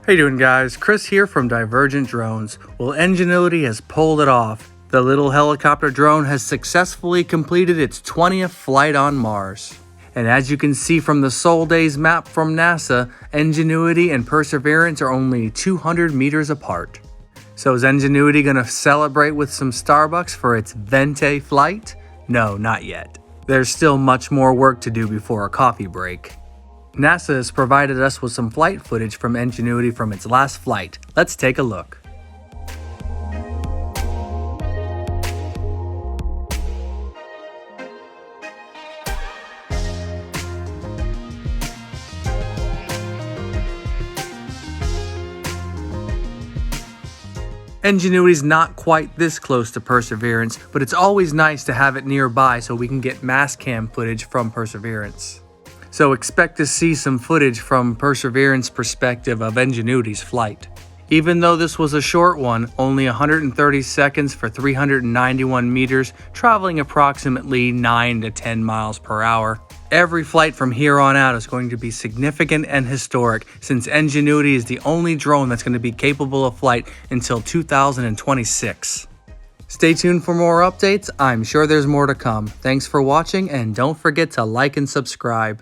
How you doing, guys? Chris here from Divergent Drones. Well, Ingenuity has pulled it off. The little helicopter drone has successfully completed its 20th flight on Mars. And as you can see from the Sol Days map from NASA, Ingenuity and Perseverance are only 200 meters apart. So is Ingenuity going to celebrate with some Starbucks for its Venti flight? No, not yet. There's still much more work to do before a coffee break. NASA has provided us with some flight footage from Ingenuity from its last flight. Let's take a look. Ingenuity's not quite this close to Perseverance, but it's always nice to have it nearby so we can get mass cam footage from Perseverance. So expect to see some footage from Perseverance perspective of Ingenuity's flight. Even though this was a short one, only 130 seconds for 391 meters, traveling approximately 9 to 10 miles per hour. Every flight from here on out is going to be significant and historic, since Ingenuity is the only drone that's going to be capable of flight until 2026. Stay tuned for more updates. I'm sure there's more to come. Thanks for watching, and don't forget to like and subscribe.